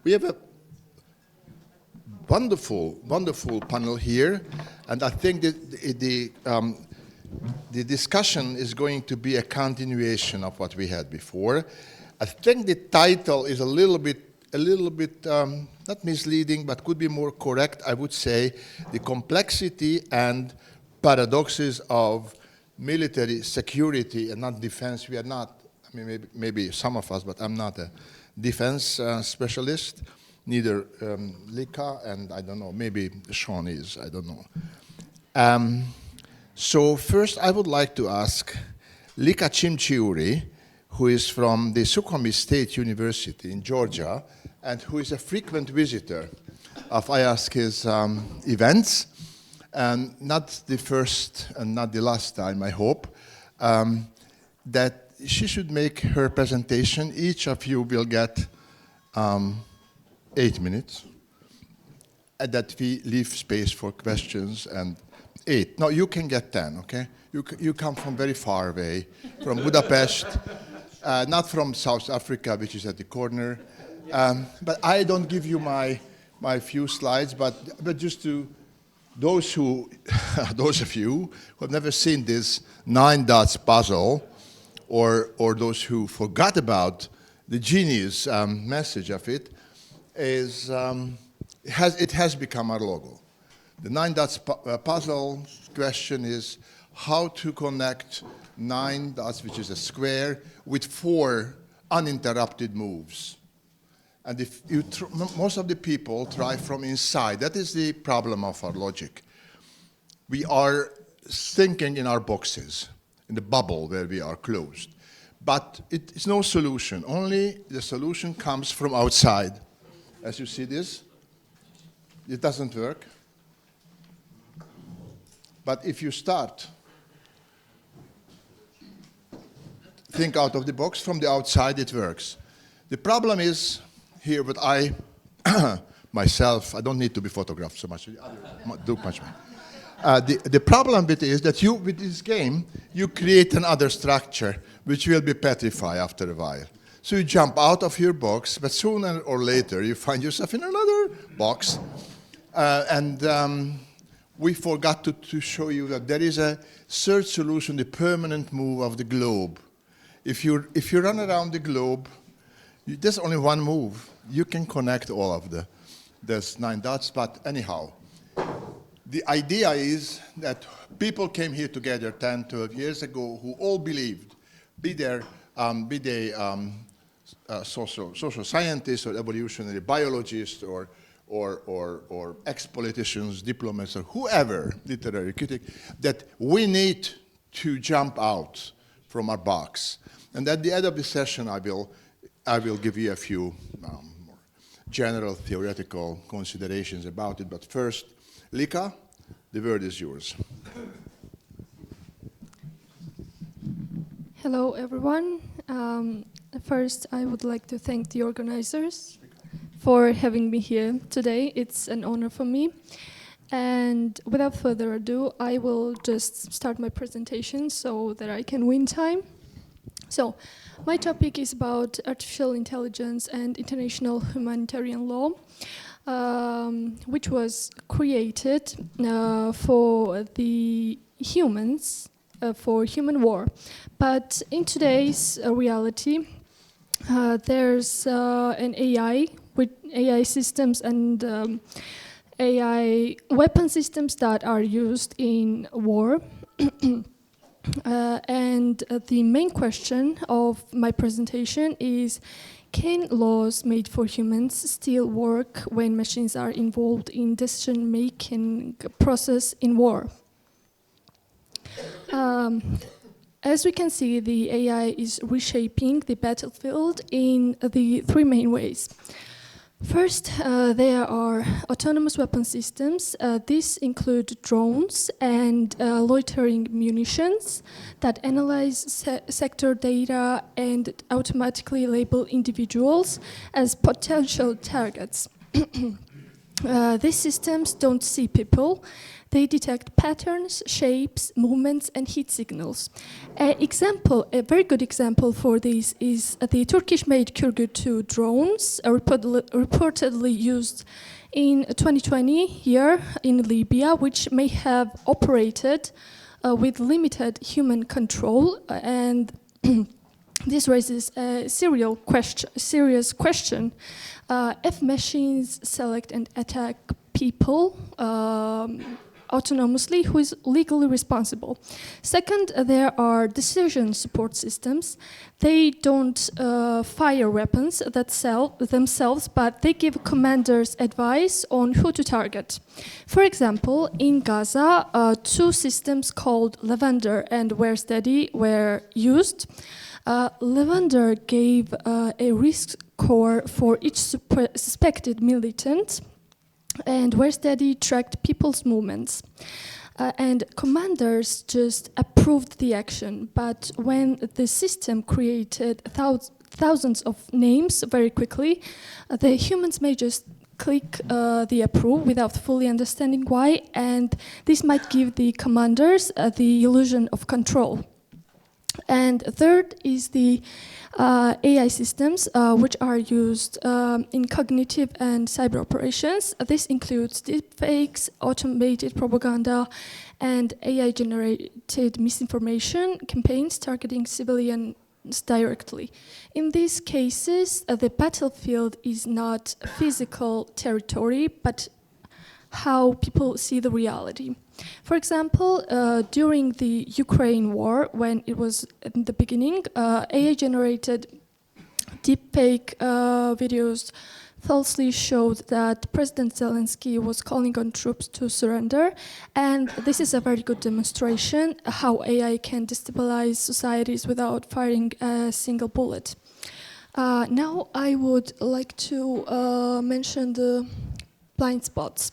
We have a wonderful, wonderful panel here, and I think that the discussion is going to be a continuation of what we had before. I think the title is a little bit not misleading, but could be more correct. I would say the complexity and paradoxes of military security and not defense. We are not, I mean, maybe some of us, but I'm not a defense specialist, neither Lika, and I don't know, maybe Sean is, I don't know. So first I would like to ask Lika Chimchiuri, who is from the Sokhumi State University in Georgia, and who is a frequent visitor of iASK's events, and not the first and not the last time, I hope, that she should make her presentation. Each of you will get 8 minutes, and that we leave space for questions, and 8. No, you can get 10, okay? You come from very far away, from Budapest, not from South Africa, which is at the corner. But I don't give you my few slides, but just to those who, those of you who have never seen this 9 dots puzzle, or those who forgot about the genius message of it, is it has become our logo. The 9 dots puzzle question is how to connect 9 dots, which is a square, with 4 uninterrupted moves. And if you most of the people try from inside. That is the problem of our logic. We are thinking in our boxes, in the bubble where we are closed. But it's no solution. Only the solution comes from outside. As you see this, it doesn't work. But if you start, think out of the box, from the outside it works. The problem is here, but I, myself, I don't need to be photographed so much, do much more. The problem with it is that with this game, you create another structure which will be petrified after a while. So you jump out of your box, but sooner or later you find yourself in another box. We forgot to show you that there is a third solution, the permanent move of the globe. If you run around the globe, there's only one move. You can connect all of there's 9 dots, but anyhow. The idea is that people came here together 10, 12 years ago who all believed, be they social scientists or evolutionary biologists or ex-politicians, diplomats, or whoever, literary critic, that we need to jump out from our box. And at the end of the session, I will give you a few more general theoretical considerations about it. But first, Lika, the word is yours. Hello, everyone. First, I would like to thank the organizers for having me here today. It's an honor for me. And without further ado, I will just start my presentation so that I can win time. So, my topic is about artificial intelligence and international humanitarian law, which was created for the humans, for human war. But in today's reality, there's an AI with AI systems and AI weapon systems that are used in war. And the main question of my presentation is, can laws made for humans still work when machines are involved in decision-making process in war? As we can see, the AI is reshaping the battlefield in the 3 main ways. First, there are autonomous weapon systems. These include drones and loitering munitions that analyze sector data and automatically label individuals as potential targets. These systems don't see people. They detect patterns, shapes, movements, and heat signals. A very good example for this is the Turkish-made Kurgu-2 drones, reportedly used in 2020 here in Libya, which may have operated with limited human control, and this raises a serious question. If machines select and attack people autonomously, who is legally responsible? Second, there are decision support systems. They don't fire weapons themselves, but they give commanders advice on who to target. For example, in Gaza, 2 systems called Lavender and Where Steady were used. Lavender gave a risk score for each suspected militant, and Where Steady tracked people's movements. And commanders just approved the action, but when the system created thousands of names very quickly, the humans may just click the approve without fully understanding why, and this might give the commanders the illusion of control. And third is the AI systems, which are used in cognitive and cyber operations. This includes deepfakes, automated propaganda, and AI-generated misinformation campaigns targeting civilians directly. In these cases, the battlefield is not physical territory, but how people see the reality. For example, during the Ukraine war, when it was in the beginning, AI-generated deepfake videos falsely showed that President Zelensky was calling on troops to surrender, and this is a very good demonstration how AI can destabilize societies without firing a single bullet. Now I would like to mention the blind spots.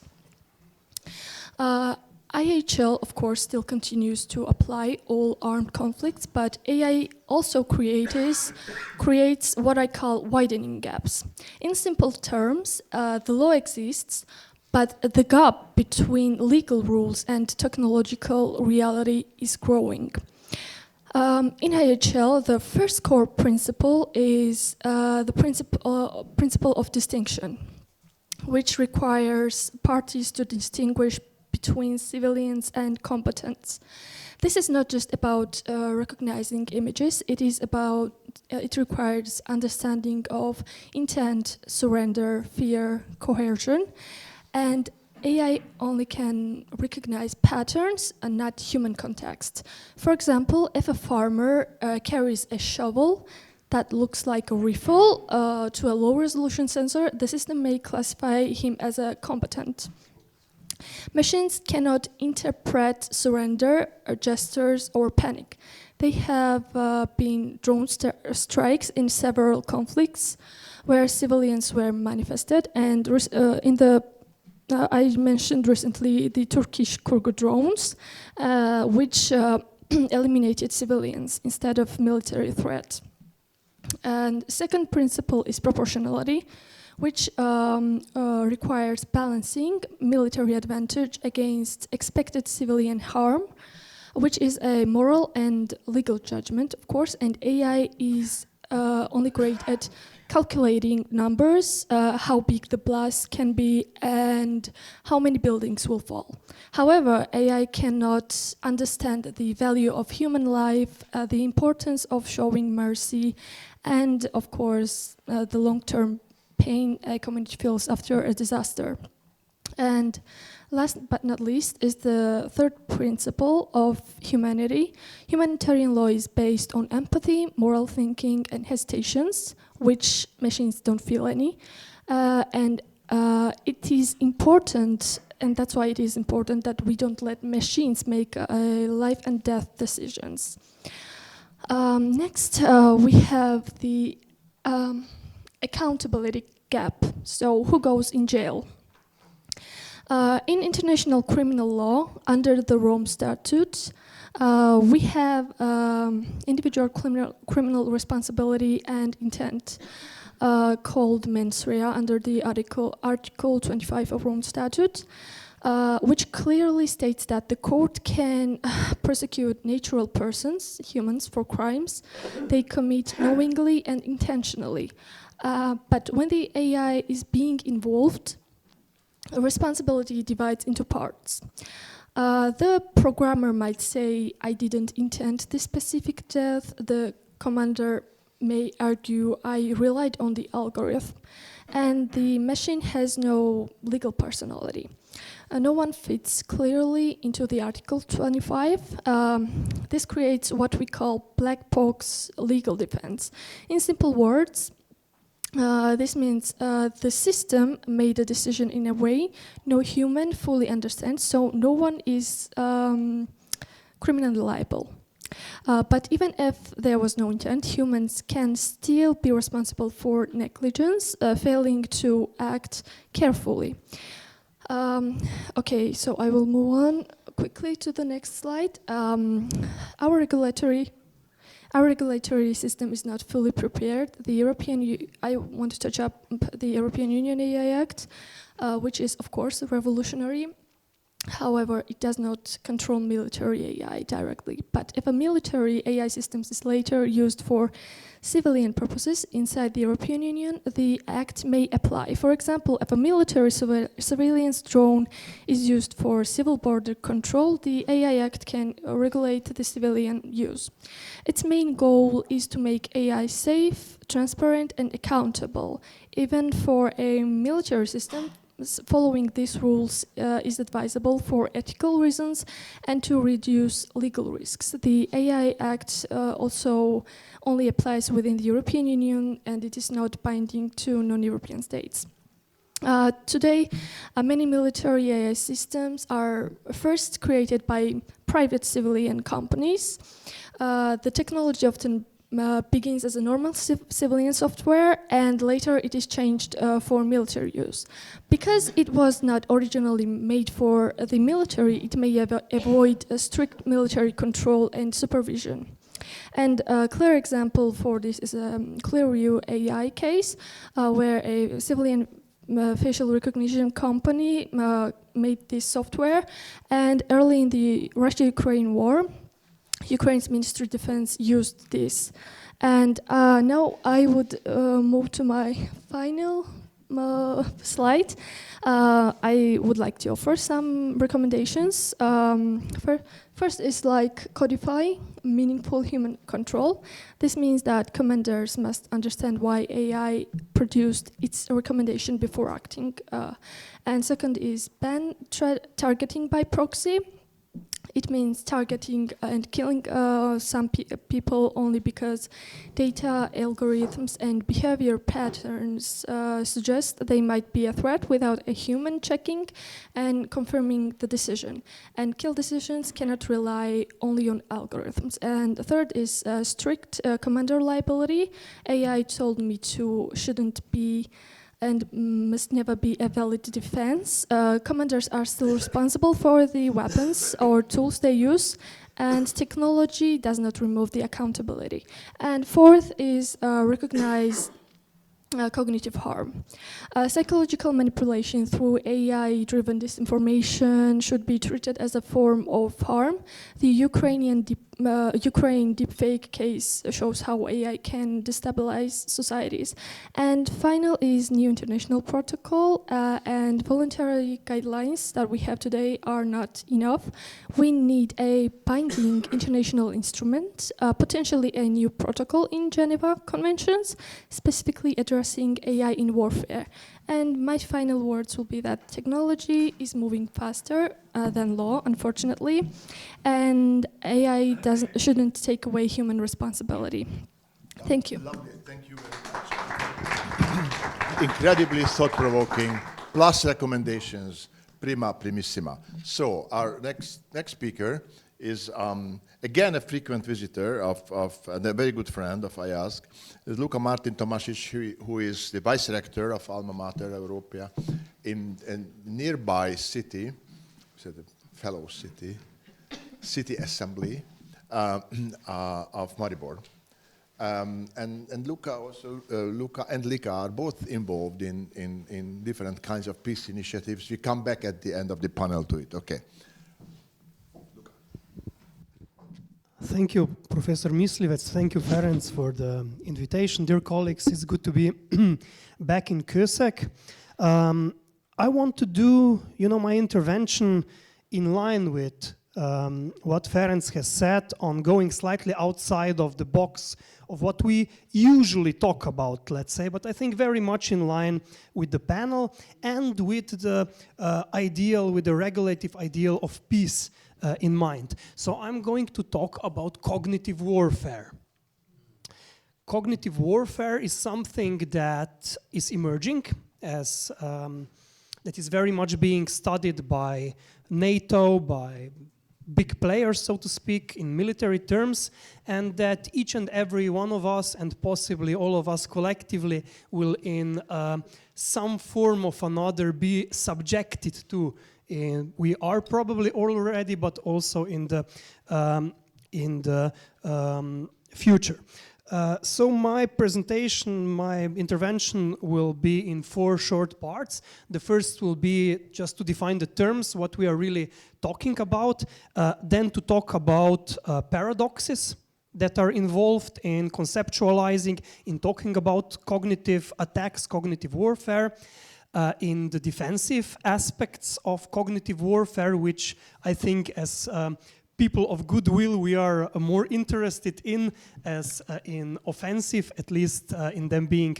IHL, of course, still continues to apply all armed conflicts, but AI also creates what I call widening gaps. In simple terms, the law exists, but the gap between legal rules and technological reality is growing. In IHL, the first core principle is the principle of distinction, which requires parties to distinguish between civilians and combatants. This is not just about recognizing images, it requires understanding of intent, surrender, fear, coercion, and AI only can recognize patterns and not human context. For example, if a farmer carries a shovel that looks like a rifle to a low-resolution sensor, the system may classify him as a combatant. Machines cannot interpret surrender, gestures, or panic. They have been drone strikes in several conflicts where civilians were manifested, and I mentioned recently the Turkish Kurgu drones, which eliminated civilians instead of military threat. And second principle is proportionality, which requires balancing military advantage against expected civilian harm, which is a moral and legal judgment, of course, and AI is only great at calculating numbers, how big the blast can be, and how many buildings will fall. However, AI cannot understand the value of human life, the importance of showing mercy, and, of course, the long-term pain a community feels after a disaster. And last but not least is the third principle of humanity. Humanitarian law is based on empathy, moral thinking, and hesitations, which machines don't feel any. And it is important, and that's why it is important that we don't let machines make life and death decisions. Next, we have the accountability gap. So who goes in jail? In international criminal law, under the Rome Statute, we have individual criminal responsibility and intent. called mens rea under the Article 25 of Rome Statute, which clearly states that the court can prosecute natural persons, humans, for crimes they commit knowingly and intentionally. But when the AI is being involved, responsibility divides into parts. The programmer might say, I didn't intend this specific death. The commander may argue, I relied on the algorithm. And the machine has no legal personality. No one fits clearly into the Article 25. This creates what we call black box legal defense. In simple words, this means the system made a decision in a way no human fully understands, so no one is criminally liable. But even if there was no intent, humans can still be responsible for negligence, failing to act carefully. Okay, so I will move on quickly to the next slide. Our regulatory system is not fully prepared. I want to touch up the European Union AI Act, which is of course revolutionary. However, it does not control military AI directly. But if a military AI system is later used for civilian purposes inside the European Union, the Act may apply. For example, if a military surveillance drone is used for civil border control, the AI Act can regulate the civilian use. Its main goal is to make AI safe, transparent, and accountable. Even for a military system, following these rules is advisable for ethical reasons and to reduce legal risks. The AI Act also only applies within the European Union, and it is not binding to non-European states. Today, many military AI systems are first created by private civilian companies. The technology often begins as a normal civilian software, and later it is changed for military use. Because it was not originally made for the military, it may avoid a strict military control and supervision. And a clear example for this is a Cleary AI case, where a civilian facial recognition company made this software, and early in the Russia-Ukraine war, Ukraine's Ministry of Defense used this. And now I would move to my final slide. I would like to offer some recommendations. First is like codify meaningful human control. This means that commanders must understand why AI produced its recommendation before acting. And second is ban targeting by proxy. It means targeting and killing some people only because data, algorithms, and behavior patterns suggest they might be a threat without a human checking and confirming the decision. And kill decisions cannot rely only on algorithms. And the third is strict commander liability. AI told me to shouldn't be and must never be a valid defense. Commanders are still responsible for the weapons or tools they use, and technology does not remove the accountability. And fourth is recognize cognitive harm. Psychological manipulation through AI-driven disinformation should be treated as a form of harm. The Ukraine deepfake case shows how AI can destabilize societies. And final is new international protocol, and voluntary guidelines that we have today are not enough. We need a binding international instrument, potentially a new protocol in Geneva Conventions, specifically addressing AI in warfare. And my final words will be that technology is moving faster than law, unfortunately, and AI shouldn't take away human responsibility. Thank you. Lovely. Thank you very much. Incredibly thought-provoking, plus recommendations, prima primissima. So our next speaker is again a frequent visitor and a very good friend of iASK, is Luka Tomažič, who is the vice rector of Alma Mater Europaea in a nearby city, a fellow city assembly of Maribor. And Luka also, Luka and Lika are both involved in different kinds of peace initiatives. We come back at the end of the panel to it. Okay. Luka. Thank you, Professor Miszlivetz. Thank you, Ferenc, for the invitation. Dear colleagues, it's good to be back in ECOSOC. I want to do, my intervention in line with what Ferenc has said on going slightly outside of the box of what we usually talk about, let's say, but I think very much in line with the panel and with the with the regulative ideal of peace in mind. So I'm going to talk about cognitive warfare. Cognitive warfare is something that is emerging as that is very much being studied by NATO, by big players, so to speak, in military terms, and that each and every one of us, and possibly all of us collectively, will in some form of another be subjected to. We are probably already, but also in the future. So my presentation, my intervention will be in 4 short parts. The first will be just to define the terms, what we are really talking about, then to talk about paradoxes that are involved in conceptualizing, in talking about cognitive attacks, cognitive warfare, in the defensive aspects of cognitive warfare, which I think as people of goodwill we are more interested in as in offensive, at least in them being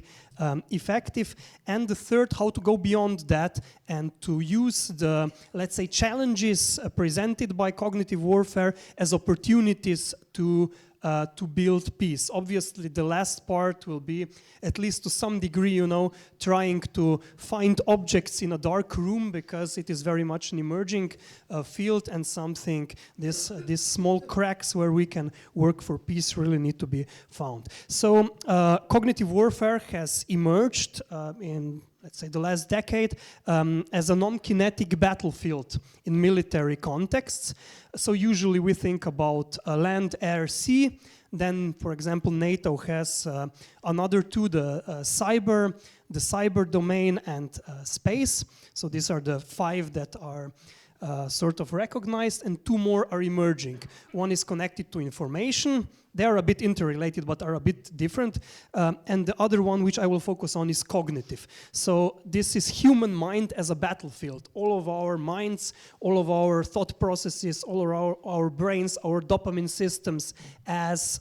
effective. And the third, how to go beyond that and to use the, let's say, challenges presented by cognitive warfare as opportunities to build peace. Obviously, the last part will be, at least to some degree, trying to find objects in a dark room, because it is very much an emerging field, and something, these small cracks where we can work for peace really need to be found. So, cognitive warfare has emerged in, let's say, the last decade as a non-kinetic battlefield in military contexts. So usually we think about land, air, sea. Then, for example, NATO has another 2, the cyber domain and space. So these are the 5 that are sort of recognized, and 2 more are emerging. One is connected to information. They are a bit interrelated, but are a bit different. And the other one, which I will focus on, is cognitive. So this is human mind as a battlefield. All of our minds, all of our thought processes, all of our brains, our dopamine systems as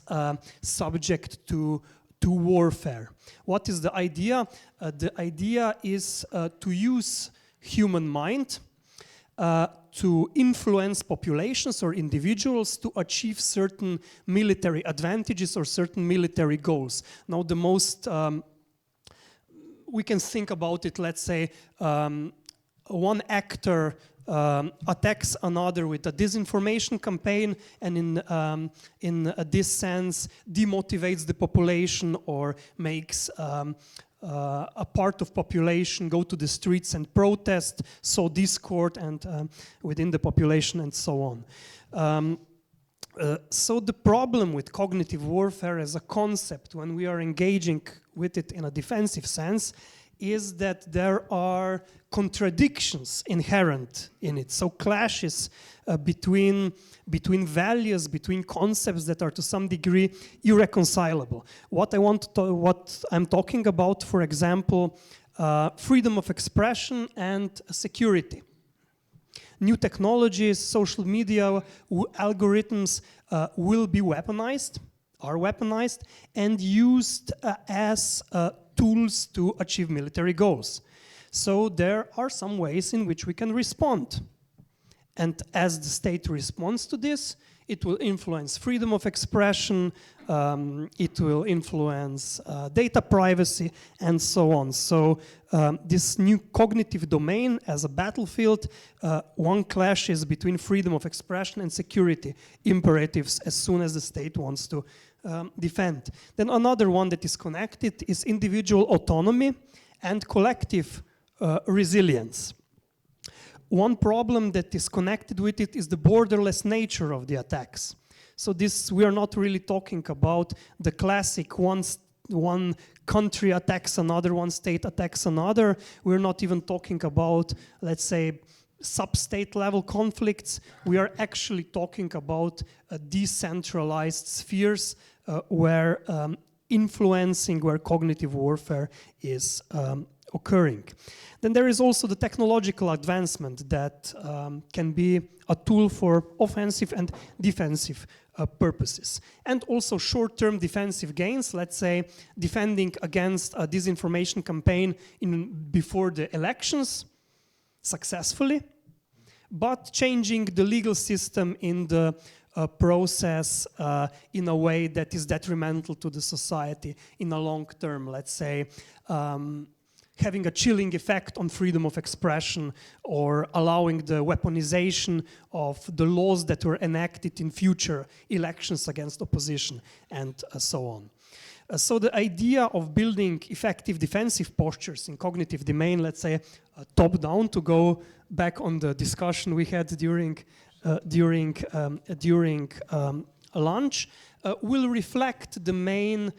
subject to warfare. What is the idea? The idea is to use human mind to influence populations or individuals to achieve certain military advantages or certain military goals. Now, the most, we can think about it, let's say, one actor attacks another with a disinformation campaign, and in this sense demotivates the population or makes a part of population go to the streets and protest, sow discord and within the population and so on. So the problem with cognitive warfare as a concept, when we are engaging with it in a defensive sense, is that there are contradictions inherent in it. So clashes between values, between concepts that are to some degree irreconcilable. What I'm talking about, for example, freedom of expression and security. New technologies, social media, algorithms will be weaponized, are weaponized, and used as tools to achieve military goals. So there are some ways in which we can respond. And as the state responds to this, it will influence freedom of expression, it will influence data privacy, and so on. So this new cognitive domain as a battlefield, one clashes between freedom of expression and security imperatives as soon as the state wants to defend. Then another one that is connected is individual autonomy and collective resilience. One problem that is connected with it is the borderless nature of the attacks. So this, we are not really talking about the classic one country attacks another, one state attacks another. We're not even talking about, let's say, sub-state level conflicts. We are actually talking about decentralized spheres where influencing, where cognitive warfare is occurring. Then there is also the technological advancement that can be a tool for offensive and defensive purposes. And also short-term defensive gains, let's say defending against a disinformation campaign before the elections successfully, but changing the legal system in the process in a way that is detrimental to the society in a long term, let's say having a chilling effect on freedom of expression or allowing the weaponization of the laws that were enacted in future elections against opposition and so on. So the idea of building effective defensive postures in cognitive domain, let's say top-down, to go back on the discussion we had during lunch, will reflect the main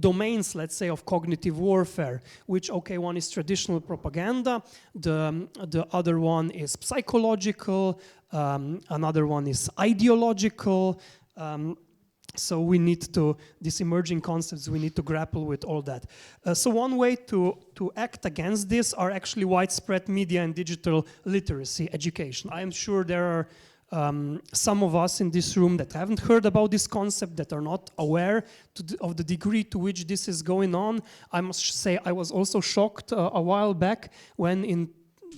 domains, let's say, of cognitive warfare, which, okay, one is traditional propaganda, the other one is psychological, another one is ideological. So we need to, these emerging concepts, we need to grapple with all that. So one way to act against this are actually widespread media and digital literacy education. I am sure there are some of us in this room that haven't heard about this concept, that are not aware of the degree to which this is going on. I must say I was also shocked a while back when in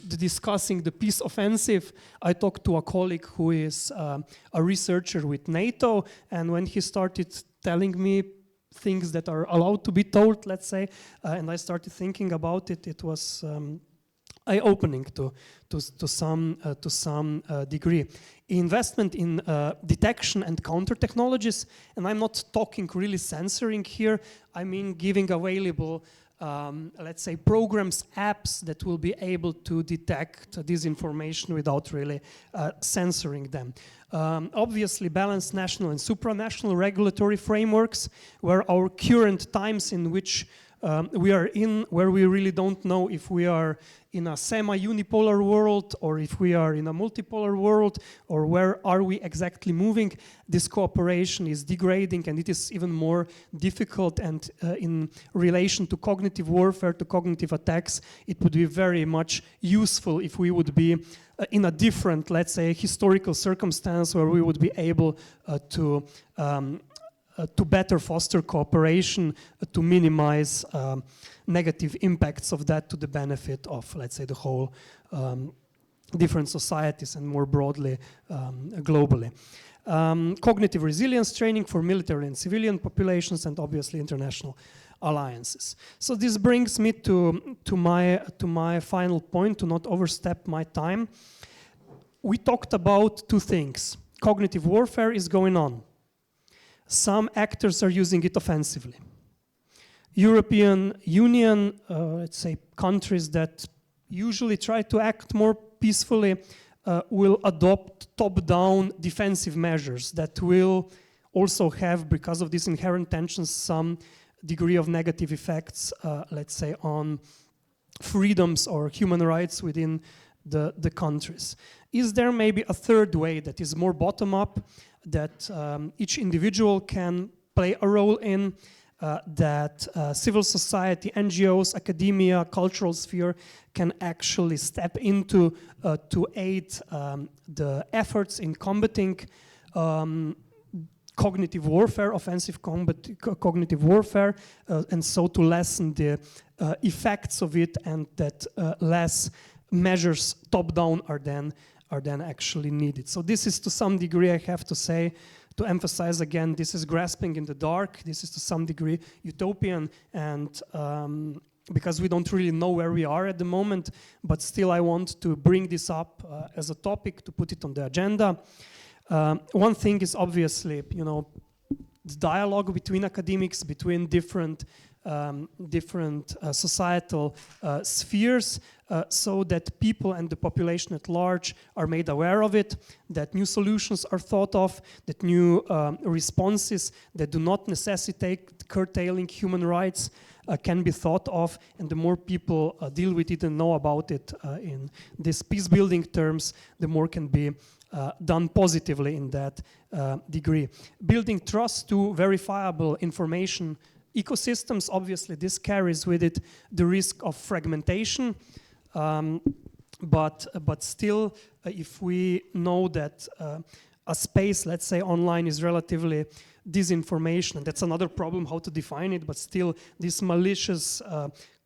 discussing the peace offensive, I talked to a colleague who is a researcher with NATO, and when he started telling me things that are allowed to be told, let's say, and I started thinking about it, it was eye-opening to some degree. Investment in detection and counter technologies, and I'm not talking really censoring here, I mean giving available let's say programs, apps that will be able to detect disinformation without really censoring them. Obviously balanced national and supranational regulatory frameworks, where our current times in which we are in, where we really don't know if we are in a semi-unipolar world or if we are in a multipolar world, or where are we exactly moving. This cooperation is degrading, and it is even more difficult, and in relation to cognitive warfare, to cognitive attacks, it would be very much useful if we would be in a different, let's say, historical circumstance where we would be able to better foster cooperation, to minimize negative impacts of that to the benefit of, let's say, the whole different societies and more broadly globally. Cognitive resilience training for military and civilian populations, and obviously international alliances. So this brings me to my final point, to not overstep my time. We talked about two things. Cognitive warfare is going on. Some actors are using it offensively. European Union, let's say countries that usually try to act more peacefully, will adopt top-down defensive measures that will also have, because of these inherent tensions, some degree of negative effects, let's say, on freedoms or human rights within the countries. Is there maybe a third way that is more bottom-up, that each individual can play a role in, that civil society, NGOs, academia, cultural sphere can actually step into to aid the efforts in combating cognitive warfare, offensive cognitive warfare, and so to lessen the effects of it, and that less measures top-down are then actually needed. So this is, to some degree, I have to say, to emphasize again, this is grasping in the dark, this is to some degree utopian, and because we don't really know where we are at the moment, but still I want to bring this up as a topic, to put it on the agenda. One thing is obviously, the dialogue between academics, between different different societal spheres, so that people and the population at large are made aware of it, that new solutions are thought of, that new responses that do not necessitate curtailing human rights can be thought of, and the more people deal with it and know about it in these peace-building terms, the more can be done positively in that degree. Building trust to verifiable information ecosystems, obviously this carries with it the risk of fragmentation, but still, if we know that a space, let's say online, is relatively disinformation, and that's another problem, how to define it, but still this malicious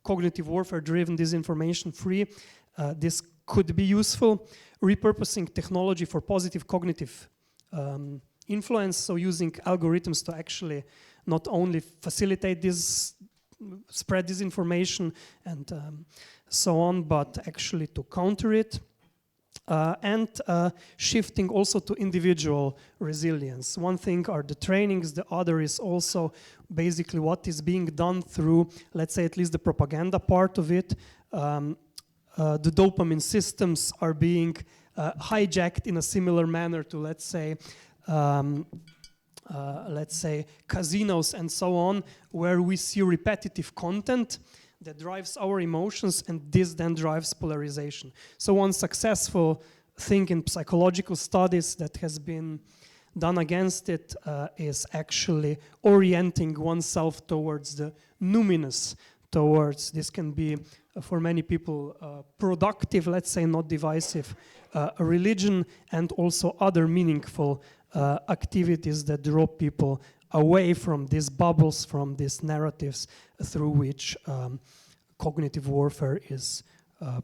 cognitive warfare driven disinformation free, this could be useful. Repurposing technology for positive cognitive influence, so using algorithms to actually not only facilitate this, spread disinformation and so on, but actually to counter it. And shifting also to individual resilience. One thing are the trainings, the other is also basically what is being done through, let's say, at least the propaganda part of it. The dopamine systems are being hijacked in a similar manner to, let's say, casinos and so on, where we see repetitive content that drives our emotions, and this then drives polarization. So one successful thing in psychological studies that has been done against it is actually orienting oneself towards the numinous, towards, this can be for many people productive, let's say, not divisive, religion, and also other meaningful activities that draw people away from these bubbles, from these narratives through which cognitive warfare is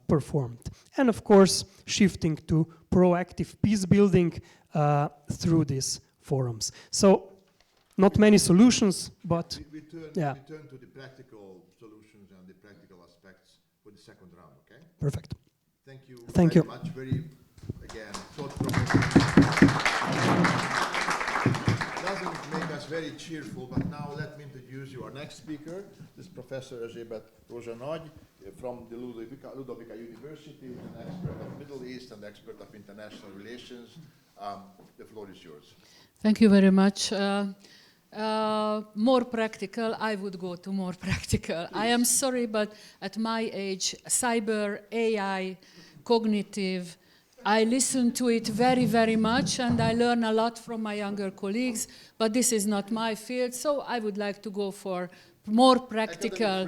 performed. And of course, shifting to proactive peace building through these forums. So, not many solutions, but we turn to the practical solutions and the practical aspects for the second round, okay? Perfect. Thank you Thank very you. much. Very, again, thought-provoking. Doesn't make us very cheerful, but now let me introduce you our next speaker. This is Professor Erzsébet Nagy from the Ludovika University, an expert of Middle East and expert of international relations. The floor is yours. Thank you very much. More practical, I would go to more practical. Please. I am sorry, but at my age, cyber, AI, cognitive, I listen to it very, very much, and I learn a lot from my younger colleagues, but this is not my field, so I would like to go for more practical.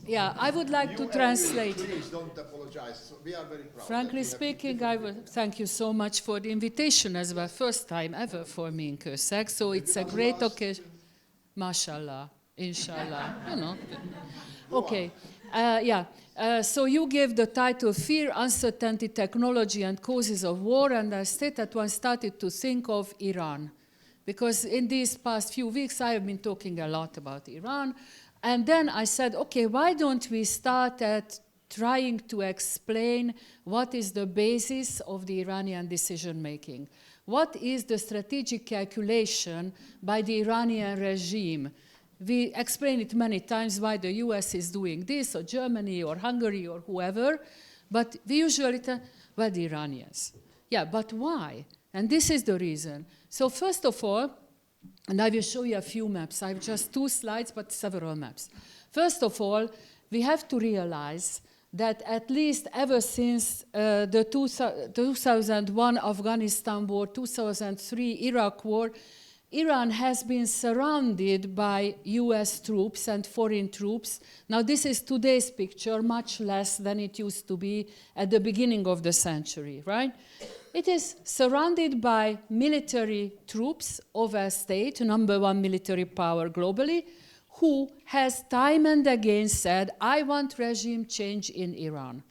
Yeah, I would like to translate. Please don't apologize. We are very proud. Frankly speaking, I would thank you so much for the invitation as well. First time ever for me in ECOSOC, so it's a great occasion. Mashallah, inshallah, you know. Okay, so you gave the title Fear, Uncertainty, Technology and Causes of War, and I started to think of Iran. Because in these past few weeks, I have been talking a lot about Iran. And then I said, okay, why don't we start at trying to explain what is the basis of the Iranian decision-making? What is the strategic calculation by the Iranian regime? We explain it many times why the US is doing this, or Germany, or Hungary, or whoever, but we usually tell, well, the Iranians. Yeah, but why? And this is the reason. So first of all, and I will show you a few maps. I have just 2 slides, but several maps. First of all, we have to realize that at least ever since the 2001 Afghanistan war, 2003 Iraq war, Iran has been surrounded by US troops and foreign troops. Now this is today's picture, much less than it used to be at the beginning of the century, right? It is surrounded by military troops of a state, #1 military power globally, who has time and again said, I want regime change in Iran.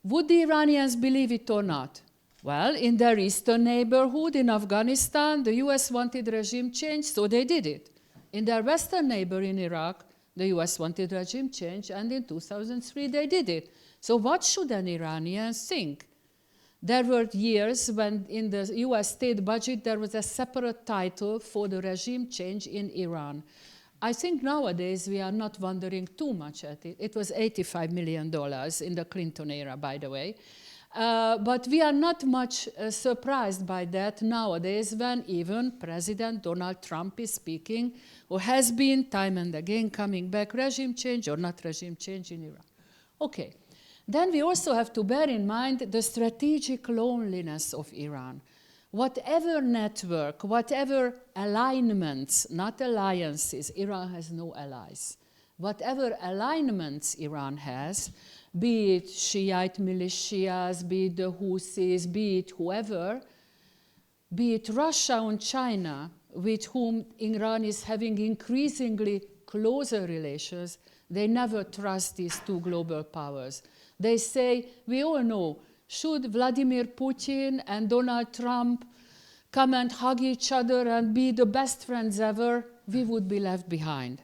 Would the Iranians believe it or not? Well, in their eastern neighborhood in Afghanistan, the US wanted regime change, so they did it. In their western neighbor in Iraq, the US wanted regime change, and in 2003 they did it. So what should an Iranian think? There were years when in the US state budget there was a separate title for the regime change in Iran. I think nowadays we are not wondering too much at it. It was $85 million in the Clinton era, by the way. But we are not much surprised by that nowadays when even President Donald Trump is speaking, or has been time and again coming back, regime change or not regime change in Iran. Okay. Then we also have to bear in mind the strategic loneliness of Iran. Whatever network, whatever alignments, not alliances, Iran has no allies. Whatever alignments Iran has, be it Shiite militias, be it the Houthis, be it whoever, be it Russia and China, with whom Iran is having increasingly closer relations, they never trust these two global powers. They say, we all know, should Vladimir Putin and Donald Trump come and hug each other and be the best friends ever, we would be left behind.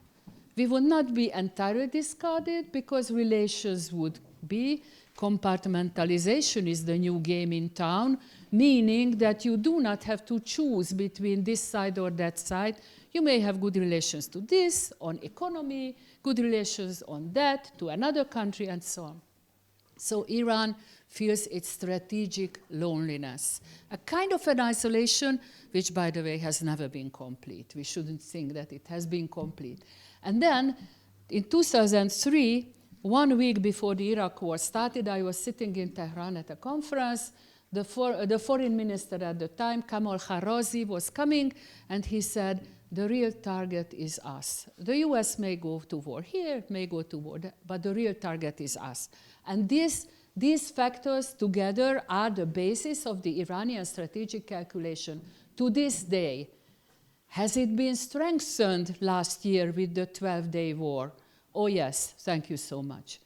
We would not be entirely discarded because relations would be. Compartmentalization is the new game in town, meaning that you do not have to choose between this side or that side. You may have good relations to this, on economy, good relations on that, to another country, and so on. So Iran feels its strategic loneliness, a kind of an isolation, which, by the way, has never been complete. We shouldn't think that it has been complete. And then, in 2003, 1 week before the Iraq war started, I was sitting in Tehran at a conference. The foreign minister at the time, Kamal Kharrazi, was coming, and he said, the real target is us. The US may go to war here, may go to war there, but the real target is us. And these factors together are the basis of the Iranian strategic calculation to this day. Has it been strengthened last year with the 12-day war? Oh yes, thank you so much.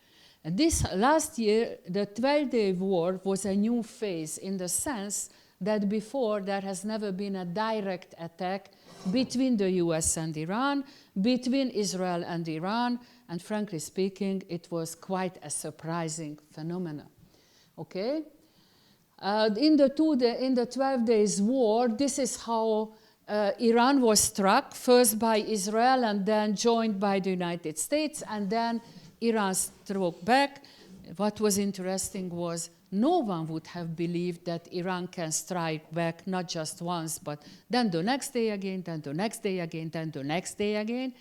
And this last year, the 12-day war was a new phase in the sense that before there has never been a direct attack between the US and Iran, between Israel and Iran, and frankly speaking, it was quite a surprising phenomenon. Okay? In the 12 days war, this is how Iran was struck, first by Israel and then joined by the United States, and then Iran struck back. What was interesting was no one would have believed that Iran can strike back not just once, but then the next day again, then the next day again, then the next day again.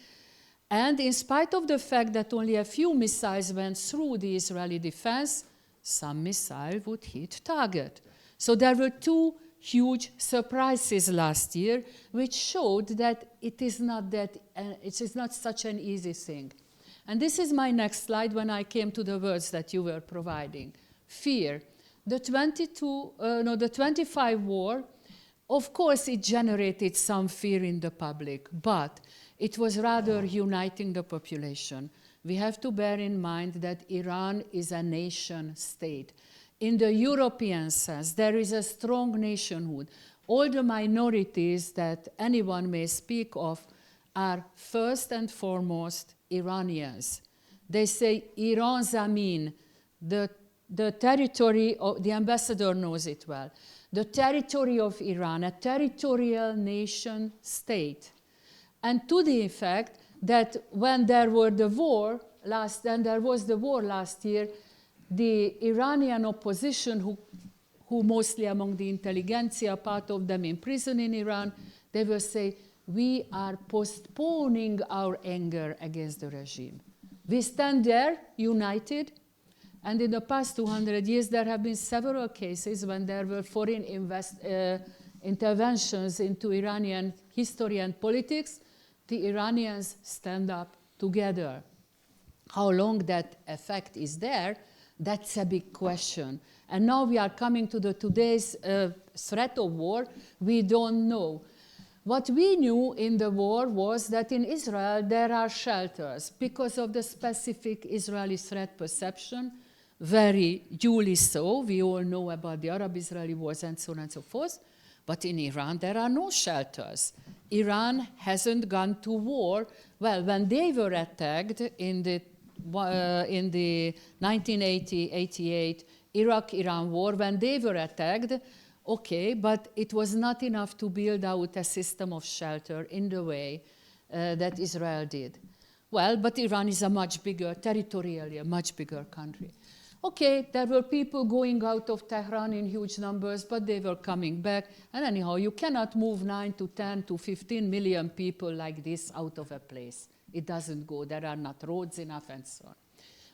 And in spite of the fact that only a few missiles went through the Israeli defense, some missile would hit target. So there were two huge surprises last year, which showed that it is not such an easy thing. And this is my next slide when I came to the words that you were providing. Fear. The 25 war, of course, it generated some fear in the public, but it was rather uniting the population. We have to bear in mind that Iran is a nation state. In the European sense, there is a strong nationhood. All the minorities that anyone may speak of are first and foremost Iranians. They say Iran Zamin, the territory of, the ambassador knows it well, the territory of Iran, a territorial nation state. And to the effect that when there was the war last year, the Iranian opposition, who mostly among the intelligentsia, part of them in prison in Iran, they will say, we are postponing our anger against the regime. We stand there united, and in the past 200 years there have been several cases when there were foreign interventions into Iranian history and politics. The Iranians stand up together. How long that effect is there, that's a big question. And now we are coming to today's threat of war. We don't know. What we knew in the war was that in Israel there are shelters because of the specific Israeli threat perception, very duly so. We all know about the Arab-Israeli wars and so on and so forth. But in Iran there are no shelters. Iran hasn't gone to war. Well, when they were attacked in the 1980-88 Iraq-Iran war, when they were attacked, okay, but it was not enough to build out a system of shelter in the way that Israel did. Well, but Iran is a much bigger, territorially, a much bigger country. Okay, there were people going out of Tehran in huge numbers, but they were coming back. And anyhow, you cannot move 9 to 10 to 15 million people like this out of a place. It doesn't go. There are not roads enough and so on.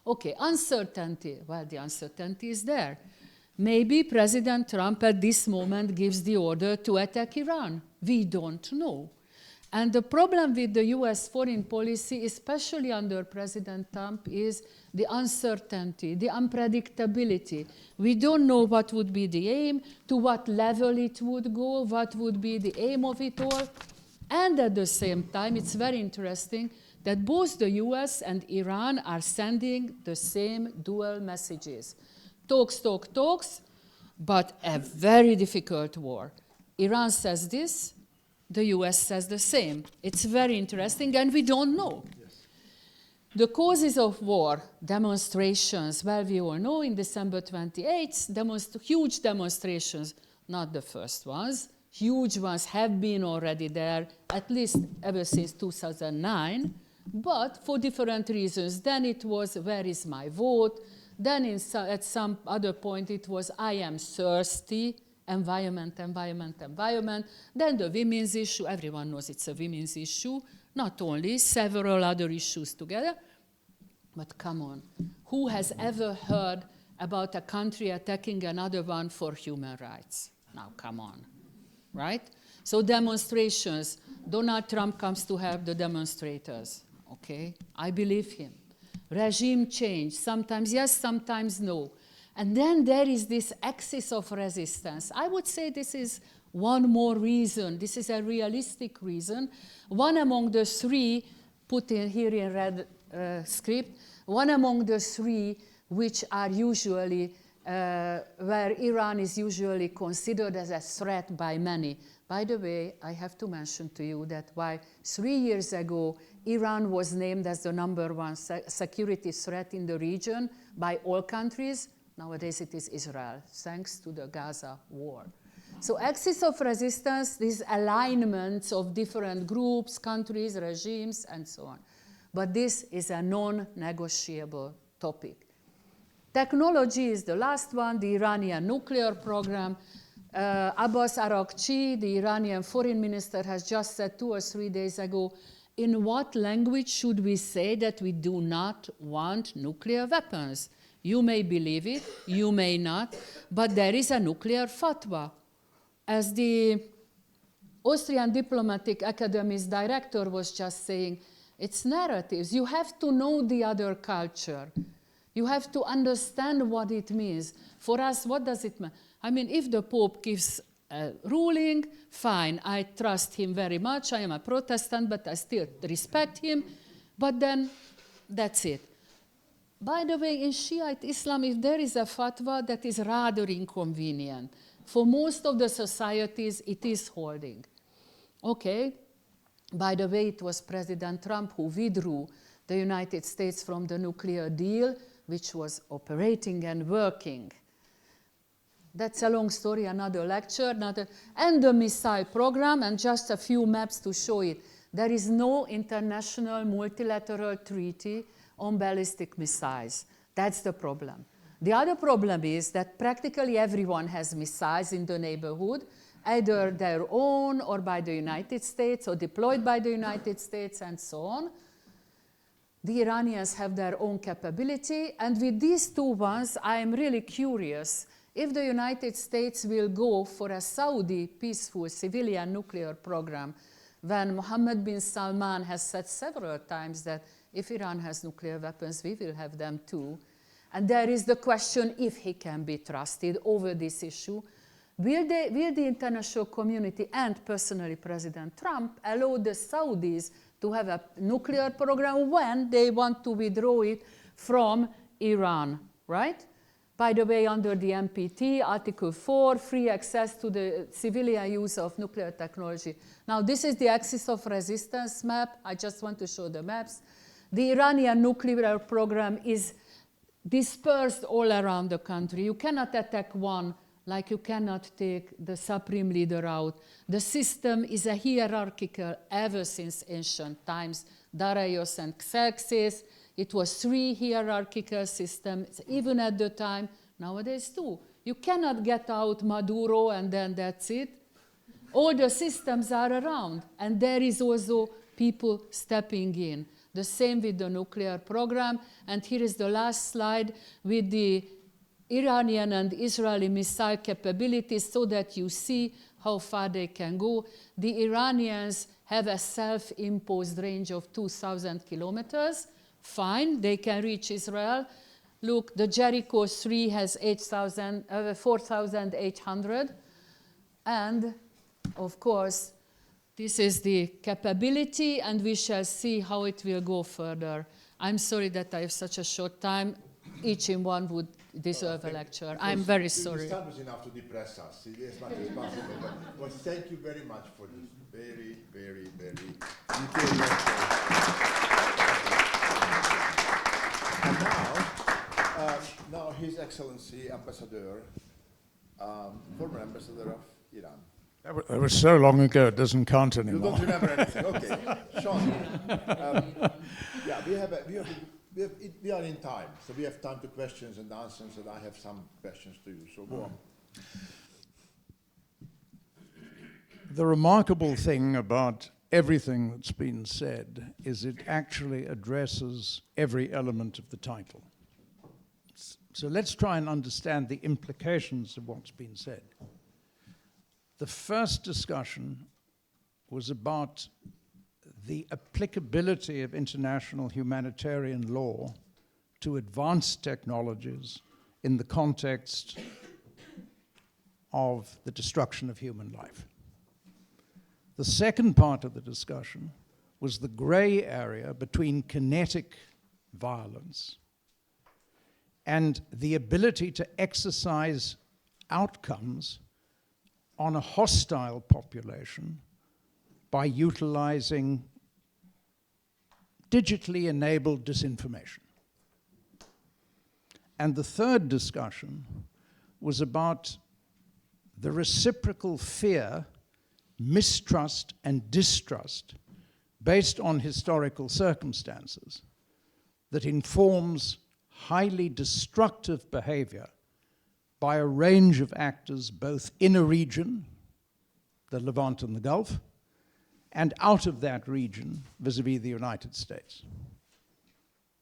Okay, uncertainty. Well, the uncertainty is there. Maybe President Trump at this moment gives the order to attack Iran. We don't know. And the problem with the US foreign policy, especially under President Trump, is the uncertainty, the unpredictability. We don't know what would be the aim, to what level it would go, what would be the aim of it all. And at the same time, it's very interesting that both the US and Iran are sending the same dual messages. Talks, talk, talks, but a very difficult war. Iran says this, the US says the same. It's very interesting, and we don't know. Yes. The causes of war, demonstrations, well, we all know in December 28th, huge demonstrations, not the first ones. Huge ones have been already there, at least ever since 2009, but for different reasons. Then it was, where is my vote? Then at some other point it was, I am thirsty. Environment. Then the women's issue, everyone knows it's a women's issue, not only, several other issues together. But come on, who has ever heard about a country attacking another one for human rights? Now, come on, right? So demonstrations, Donald Trump comes to help the demonstrators, okay? I believe him. Regime change, sometimes yes, sometimes no. And then there is this axis of resistance. I would say this is one more reason. This is a realistic reason. One among the three, put in here in red script, one among the three which are usually, where Iran is usually considered as a threat by many. By the way, I have to mention to you that why 3 years ago, Iran was named as the #1 security threat in the region by all countries. Nowadays it is Israel, thanks to the Gaza war. So axis of resistance, these alignments of different groups, countries, regimes, and so on. But this is a non-negotiable topic. Technology is the last one, the Iranian nuclear program. Abbas Araghchi, the Iranian foreign minister, has just said 2 or 3 days ago, in what language should we say that we do not want nuclear weapons? You may believe it, you may not, but there is a nuclear fatwa. As the Austrian Diplomatic Academy's director was just saying, it's narratives. You have to know the other culture. You have to understand what it means. For us, what does it mean? I mean, if the Pope gives a ruling, fine, I trust him very much. I am a Protestant, but I still respect him. But then, that's it. By the way, in Shiite Islam, if there is a fatwa, that is rather inconvenient. For most of the societies, it is holding. Okay. By the way, it was President Trump who withdrew the United States from the nuclear deal, which was operating and working. That's a long story, another lecture. And the missile program, and just a few maps to show it. There is no international multilateral treaty on ballistic missiles. That's the problem. The other problem is that practically everyone has missiles in the neighborhood, either their own or by the United States or deployed by the United States and so on. The Iranians have their own capability, and with these two ones, I am really curious if the United States will go for a Saudi peaceful civilian nuclear program when Mohammed bin Salman has said several times that if Iran has nuclear weapons, we will have them too. And there is the question if he can be trusted over this issue. Will the international community and personally President Trump allow the Saudis to have a nuclear program when they want to withdraw it from Iran, right? By the way, under the NPT, Article 4, free access to the civilian use of nuclear technology. Now, this is the axis of resistance map. I just want to show the maps. The Iranian nuclear program is dispersed all around the country. You cannot attack one like you cannot take the supreme leader out. The system is a hierarchical ever since ancient times, Darius and Xerxes. It was 3 hierarchical systems, even at the time. Nowadays 2. You cannot get out Maduro and then that's it. All the systems are around, and there is also people stepping in. The same with the nuclear program. And here is the last slide with the Iranian and Israeli missile capabilities so that you see how far they can go. The Iranians have a self-imposed range of 2,000 kilometers. Fine, they can reach Israel. Look, the Jericho 3 has 4,800. And, of course, this is the capability, and we shall see how it will go further. I'm sorry that I have such a short time. Each in one would deserve a lecture. I'm very sorry. This time was enough to depress us as much as possible. But thank you very much for this very, very, very detailed lecture. And now His Excellency Ambassador, former Ambassador of Iran. That was so long ago, it doesn't count You anymore. don't remember anything, okay. Sean, yeah, we are in time, so we have time to questions and answers, and I have some questions to you, so go on. The remarkable thing about everything that's been said is it actually addresses every element of the title. So let's try and understand the implications of what's been said. The first discussion was about the applicability of international humanitarian law to advanced technologies in the context of the destruction of human life. The second part of the discussion was the gray area between kinetic violence and the ability to exercise outcomes on a hostile population by utilizing digitally enabled disinformation. And the third discussion was about the reciprocal fear, mistrust, and distrust based on historical circumstances that informs highly destructive behavior by a range of actors both in a region, the Levant and the Gulf, and out of that region vis-a-vis the United States.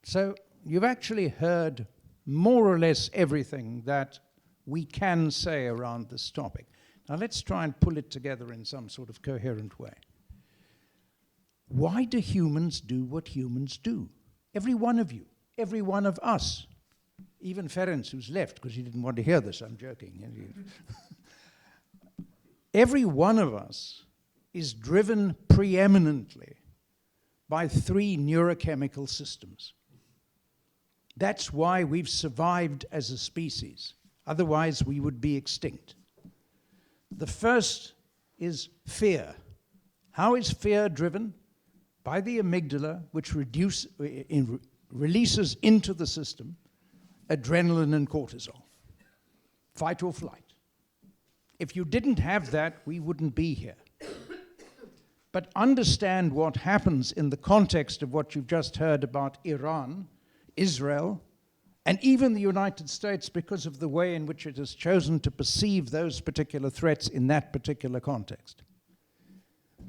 So you've actually heard more or less everything that we can say around this topic. Now let's try and pull it together in some sort of coherent way. Why do humans do what humans do? Every one of you, every one of us. Even Ferenc, who's left, because he didn't want to hear this, I'm joking. Every one of us is driven preeminently by 3 neurochemical systems. That's why we've survived as a species. Otherwise, we would be extinct. The first is fear. How is fear driven? By the amygdala, which releases into the system adrenaline and cortisol. Fight or flight. If you didn't have that, we wouldn't be here. But understand what happens in the context of what you've just heard about Iran, Israel, and even the United States because of the way in which it has chosen to perceive those particular threats in that particular context.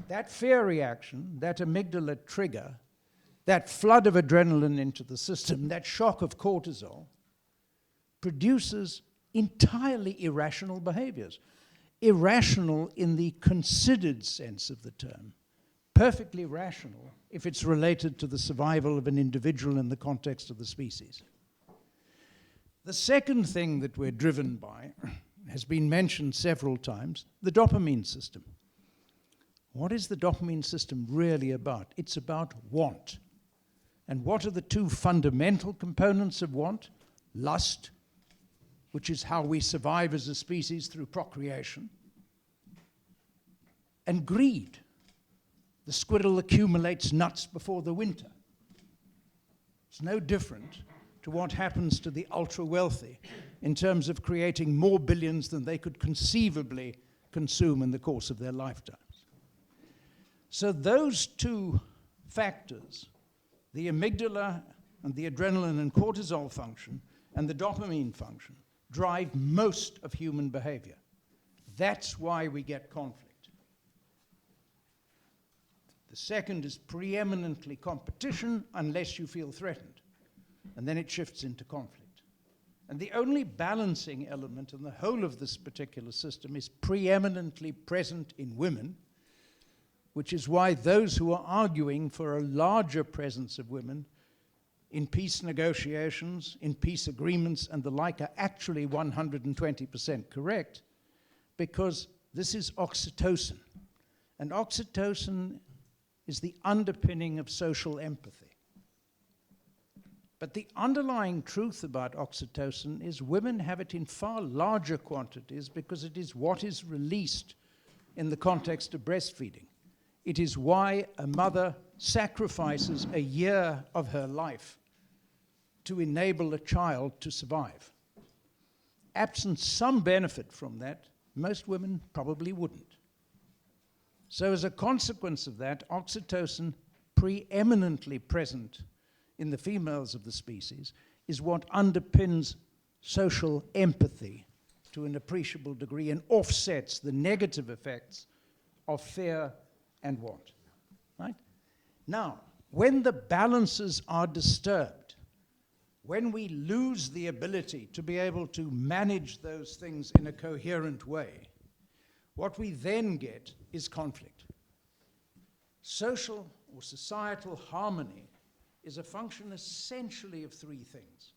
That fear reaction, that amygdala trigger, that flood of adrenaline into the system, that shock of cortisol, produces entirely irrational behaviors. Irrational in the considered sense of the term. Perfectly rational if it's related to the survival of an individual in the context of the species. The second thing that we're driven by has been mentioned several times, the dopamine system. What is the dopamine system really about? It's about want. And what are the 2 fundamental components of want? Lust, which is how we survive as a species through procreation, and greed. The squirrel accumulates nuts before the winter. It's no different to what happens to the ultra-wealthy in terms of creating more billions than they could conceivably consume in the course of their lifetimes. So those two factors, the amygdala and the adrenaline and cortisol function and the dopamine function, drive most of human behavior. That's why we get conflict. The second is preeminently competition unless you feel threatened. And then it shifts into conflict. And the only balancing element in the whole of this particular system is preeminently present in women, which is why those who are arguing for a larger presence of women in peace negotiations, in peace agreements, and the like are actually 120% correct, because this is oxytocin. And oxytocin is the underpinning of social empathy. But the underlying truth about oxytocin is women have it in far larger quantities because it is what is released in the context of breastfeeding. It is why a mother sacrifices a year of her life to enable a child to survive. Absent some benefit from that, most women probably wouldn't. So as a consequence of that, oxytocin, preeminently present in the females of the species, is what underpins social empathy to an appreciable degree and offsets the negative effects of fear and want. Right? Now, when the balances are disturbed, when we lose the ability to be able to manage those things in a coherent way, what we then get is conflict. Social or societal harmony is a function essentially of three things.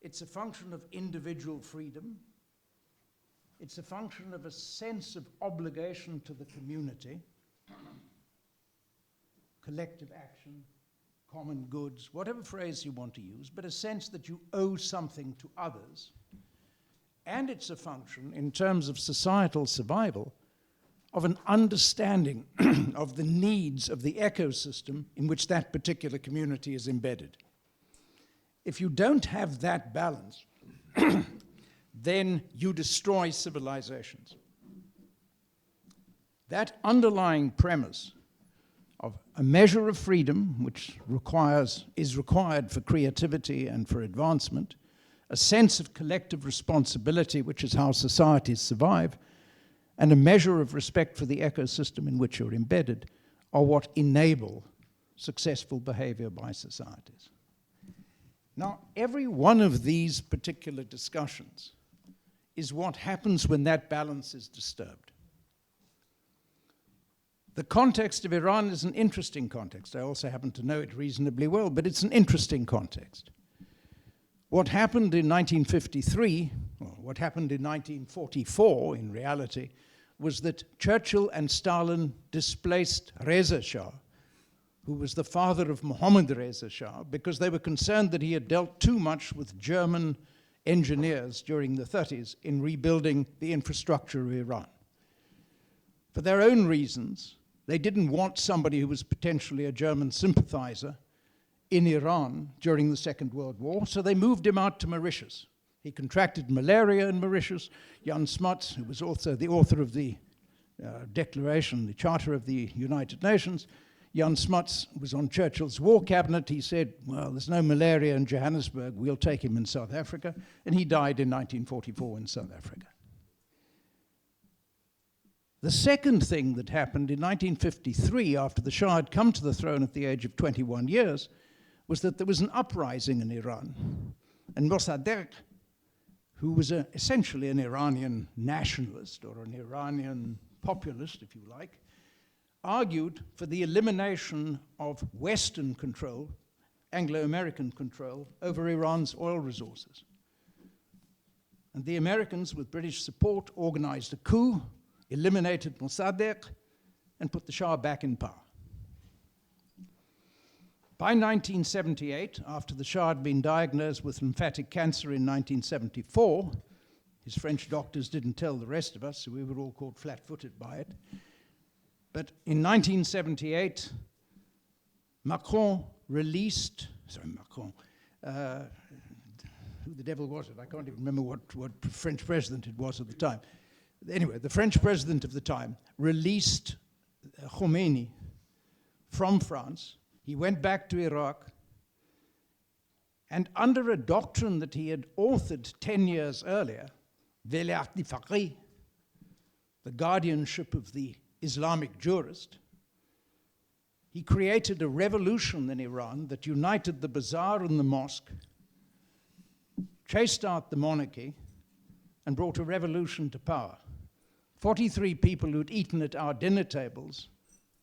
It's a function of individual freedom. It's a function of a sense of obligation to the community, collective action, common goods, whatever phrase you want to use, but a sense that you owe something to others. And it's a function, in terms of societal survival, of an understanding of the needs of the ecosystem in which that particular community is embedded. If you don't have that balance, then you destroy civilizations. That underlying premise of a measure of freedom, which is required for creativity and for advancement, a sense of collective responsibility, which is how societies survive, and a measure of respect for the ecosystem in which you're embedded, are what enable successful behavior by societies. Now, every one of these particular discussions is what happens when that balance is disturbed. The context of Iran is an interesting context. I also happen to know it reasonably well, but it's an interesting context. What happened in 1953, or what happened in 1944 in reality, was that Churchill and Stalin displaced Reza Shah, who was the father of Mohammad Reza Shah, because they were concerned that he had dealt too much with German engineers during the 30s in rebuilding the infrastructure of Iran. For their own reasons, they didn't want somebody who was potentially a German sympathizer in Iran during the Second World War, so they moved him out to Mauritius. He contracted malaria in Mauritius. Jan Smuts, who was also the author of the declaration, the Charter of the United Nations, Jan Smuts was on Churchill's war cabinet. He said, well, there's no malaria in Johannesburg, we'll take him in South Africa. And he died in 1944 in South Africa. The second thing that happened in 1953, after the Shah had come to the throne at the age of 21 years, was that there was an uprising in Iran. And Mossadegh, who was essentially an Iranian nationalist or an Iranian populist, if you like, argued for the elimination of Western control, Anglo-American control, over Iran's oil resources. And the Americans, with British support, organized a coup, eliminated Mossadegh, and put the Shah back in power. By 1978, after the Shah had been diagnosed with lymphatic cancer in 1974, his French doctors didn't tell the rest of us, so we were all caught flat-footed by it. But in 1978, who the devil was it? I can't even remember what French president it was at the time. Anyway, the French president of the time released Khomeini from France. He went back to Iraq, and under a doctrine that he had authored 10 years earlier, Velayat al-Faqih, the guardianship of the Islamic jurist, he created a revolution in Iran that united the bazaar and the mosque, chased out the monarchy, and brought a revolution to power. 43 people who'd eaten at our dinner tables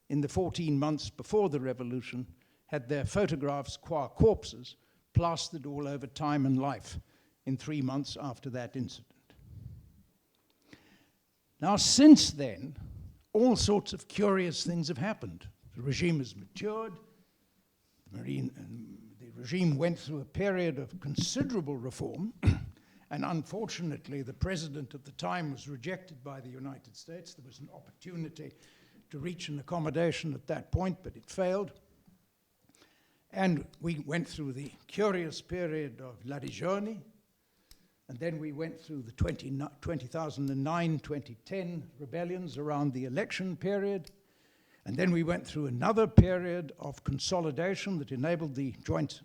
in the 14 months before the revolution had their photographs qua corpses plastered all over Time and Life in 3 months after that incident. Now, since then, all sorts of curious things have happened. The regime has matured. The regime went through a period of considerable reform, and unfortunately, the president at the time was rejected by the United States. There was an opportunity to reach an accommodation at that point, but it failed. And we went through the curious period of La Regione, and then we went through the 2009-2010 rebellions around the election period. And then we went through another period of consolidation that enabled the joint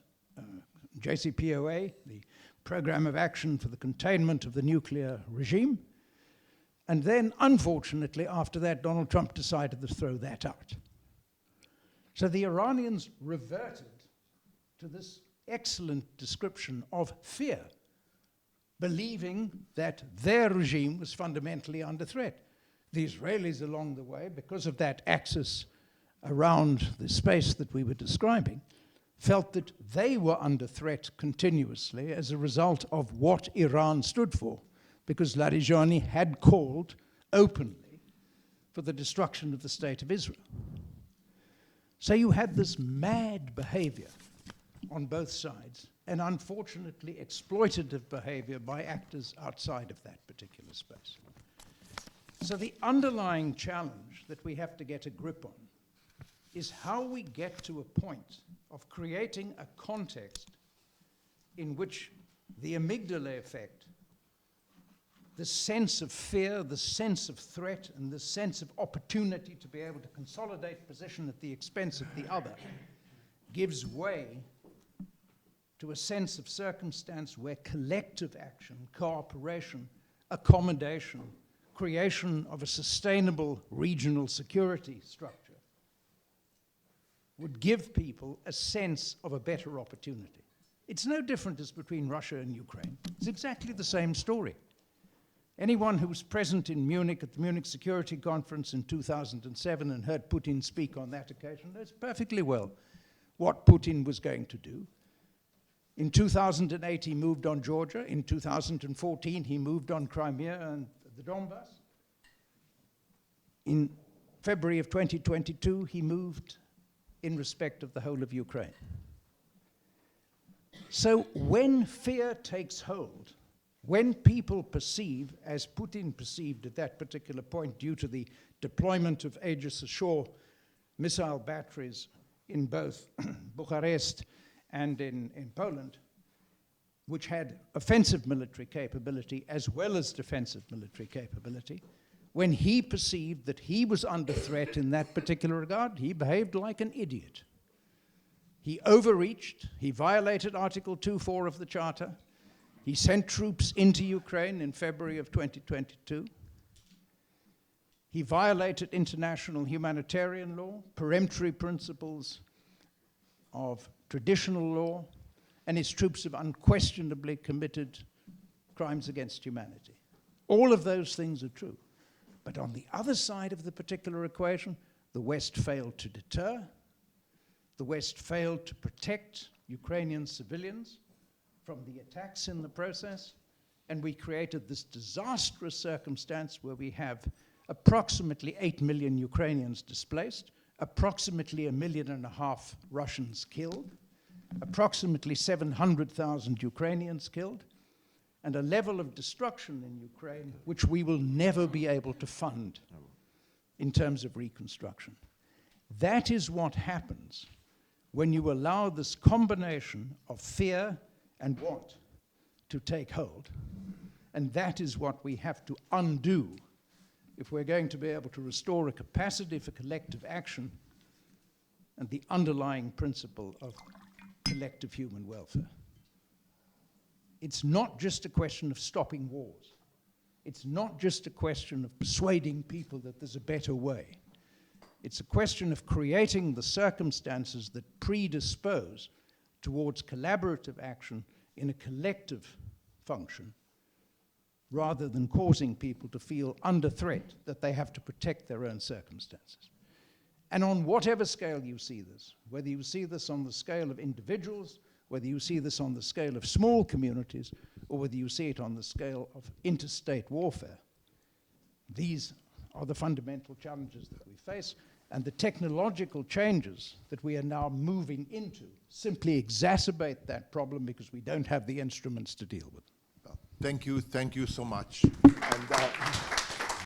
JCPOA, the Program of Action for the Containment of the Nuclear Regime. And then, unfortunately, after that, Donald Trump decided to throw that out. So the Iranians reverted to this excellent description of fear, believing that their regime was fundamentally under threat. The Israelis along the way, because of that axis around the space that we were describing, felt that they were under threat continuously as a result of what Iran stood for, because Larijani had called openly for the destruction of the state of Israel. So you had this mad behavior on both sides, and unfortunately exploitative behavior by actors outside of that particular space. So the underlying challenge that we have to get a grip on is how we get to a point of creating a context in which the amygdala effect, the sense of fear, the sense of threat, and the sense of opportunity to be able to consolidate position at the expense of the other gives way to a sense of circumstance where collective action, cooperation, accommodation, creation of a sustainable regional security structure would give people a sense of a better opportunity. It's no different as between Russia and Ukraine. It's exactly the same story. Anyone who was present in Munich at the Munich Security Conference in 2007 and heard Putin speak on that occasion knows perfectly well what Putin was going to do. In 2008, he moved on Georgia. In 2014, he moved on Crimea and the Donbass. In February of 2022, he moved in respect of the whole of Ukraine. So when fear takes hold, when people perceive, as Putin perceived at that particular point due to the deployment of Aegis Ashore missile batteries in both Bucharest and in Poland, which had offensive military capability as well as defensive military capability, when he perceived that he was under threat in that particular regard, he behaved like an idiot. He overreached, he violated Article 2.4 of the Charter, he sent troops into Ukraine in February of 2022, he violated international humanitarian law, peremptory principles of traditional law, and his troops have unquestionably committed crimes against humanity. All of those things are true. But on the other side of the particular equation, the West failed to deter, the West failed to protect Ukrainian civilians from the attacks in the process, and we created this disastrous circumstance where we have approximately 8 million Ukrainians displaced, approximately 1.5 million Russians killed, approximately 700,000 Ukrainians killed, and a level of destruction in Ukraine which we will never be able to fund in terms of reconstruction. That is what happens when you allow this combination of fear and want to take hold. And that is what we have to undo if we're going to be able to restore a capacity for collective action and the underlying principle of collective human welfare. It's not just a question of stopping wars. It's not just a question of persuading people that there's a better way. It's a question of creating the circumstances that predispose towards collaborative action in a collective function, rather than causing people to feel under threat that they have to protect their own circumstances. And on whatever scale you see this, whether you see this on the scale of individuals, whether you see this on the scale of small communities, or whether you see it on the scale of interstate warfare, these are the fundamental challenges that we face, and the technological changes that we are now moving into simply exacerbate that problem because we don't have the instruments to deal with it. Thank you so much. And,